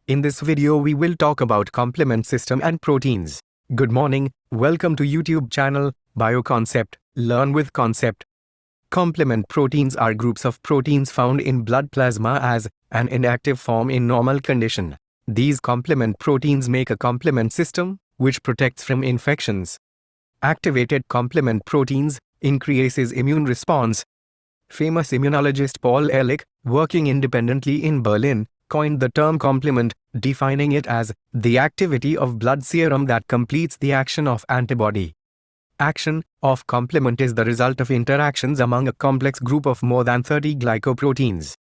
In this video we will talk about complement system and proteins. Good morning, welcome to YouTube channel, Bioconcept, Learn with Concept. Complement proteins are groups of proteins found in blood plasma as an inactive form in normal condition. These complement proteins make a complement system, which protects from infections. Activated complement proteins increases immune response. Famous immunologist Paul Ehrlich, working independently in Berlin, coined the term complement, defining it as the activity of blood serum that completes the action of antibody. Action of complement is the result of interactions among a complex group of more than 30 glycoproteins.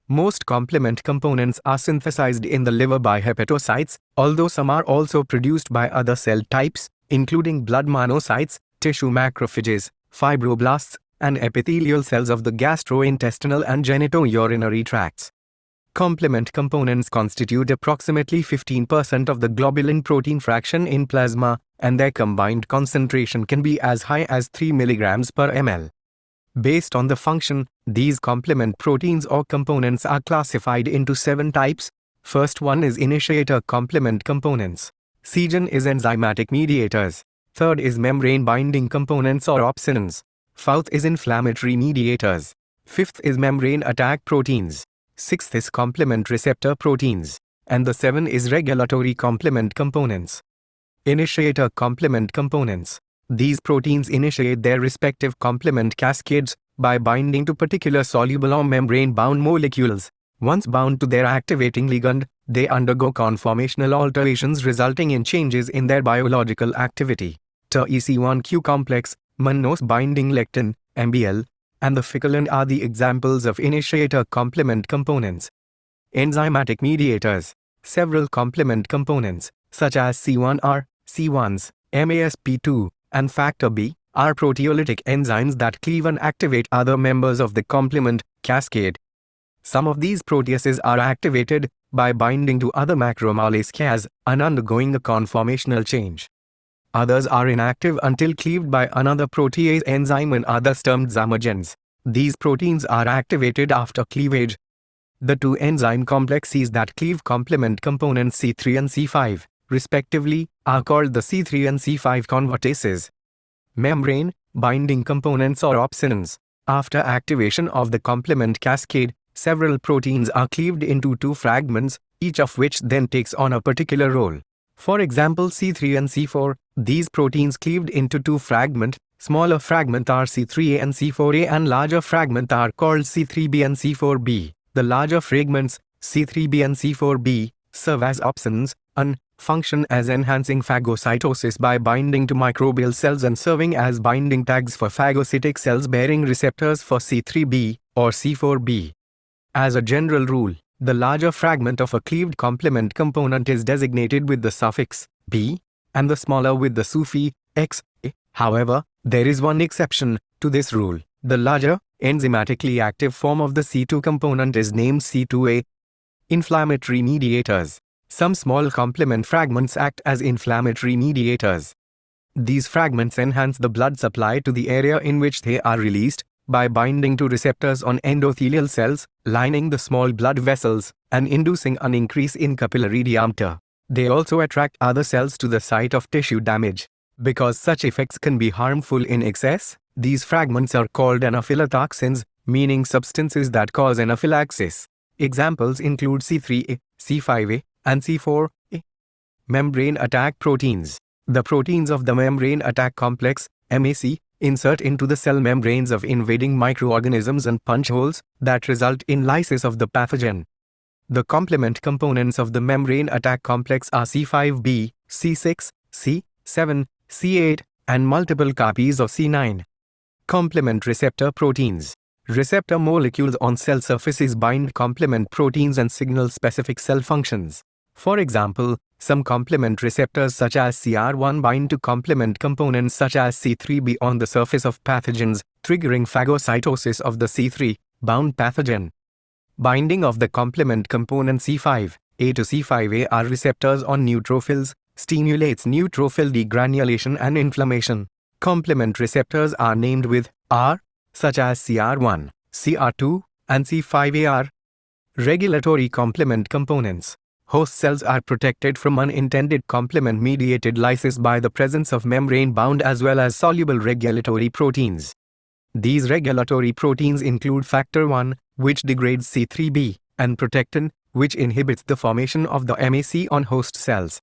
Most complement components are synthesized in the liver by hepatocytes, although some are also produced by other cell types, including blood monocytes, tissue macrophages, fibroblasts, and epithelial cells of the gastrointestinal and genitourinary tracts. Complement components constitute approximately 15% of the globulin protein fraction in plasma, and their combined concentration can be as high as 3 mg per ml. Based on the function, these complement proteins or components are classified into 7 types. First one is initiator complement components. Second is enzymatic mediators. Third is membrane binding components or opsonins. Fourth is inflammatory mediators. Fifth is membrane attack proteins. Sixth is complement receptor proteins. And the 7th is regulatory complement components. Initiator complement components. These proteins initiate their respective complement cascades by binding to particular soluble or membrane-bound molecules. Once bound to their activating ligand, they undergo conformational alterations resulting in changes in their biological activity. TEC1Q complex, mannose binding lectin, MBL, and the ficolin are the examples of initiator complement components. Enzymatic mediators. Several complement components, such as C1R, C1s, MASP2, and factor B, are proteolytic enzymes that cleave and activate other members of the complement cascade. Some of these proteases are activated by binding to other macromolecules and undergoing a conformational change. Others are inactive until cleaved by another protease enzyme and others termed zymogens. These proteins are activated after cleavage. The two enzyme complexes that cleave complement components C3 and C5, respectively, are called the C3 and C5 convertases. Membrane binding components or opsonins. After activation of the complement cascade, several proteins are cleaved into 2 fragments, each of which then takes on a particular role. For example, C3 and C4, these proteins cleaved into 2 fragments. Smaller fragments are C3a and C4a, and larger fragments are called C3b and C4b. The larger fragments, C3b and C4b, serve as opsons and function as enhancing phagocytosis by binding to microbial cells and serving as binding tags for phagocytic cells bearing receptors for C3b or C4b. As a general rule, the larger fragment of a cleaved complement component is designated with the suffix b, and the smaller with the suffix x. However, there is one exception to this rule. The larger, enzymatically active form of the C2 component is named C2a. Inflammatory mediators. Some small complement fragments act as inflammatory mediators. These fragments enhance the blood supply to the area in which they are released by binding to receptors on endothelial cells, lining the small blood vessels, and inducing an increase in capillary diameter. They also attract other cells to the site of tissue damage. Because such effects can be harmful in excess, these fragments are called anaphylatoxins, meaning substances that cause anaphylaxis. Examples include C3a, C5a, and C4a. Membrane attack proteins. The proteins of the membrane attack complex, MAC, insert into the cell membranes of invading microorganisms and punch holes that result in lysis of the pathogen. The complement components of the membrane attack complex are C5b, C6, C7, C8, and multiple copies of C9. Complement receptor proteins. Receptor molecules on cell surfaces bind complement proteins and signal specific cell functions. For example, some complement receptors such as CR1 bind to complement components such as C3b on the surface of pathogens, triggering phagocytosis of the C3-bound pathogen. Binding of the complement component C5a to C5a are receptors on neutrophils, stimulates neutrophil degranulation and inflammation. Complement receptors are named with R, such as CR1, CR2, and C5AR. Regulatory complement components. Host cells are protected from unintended complement-mediated lysis by the presence of membrane-bound as well as soluble regulatory proteins. These regulatory proteins include factor 1, which degrades C3b, and protectin, which inhibits the formation of the MAC on host cells.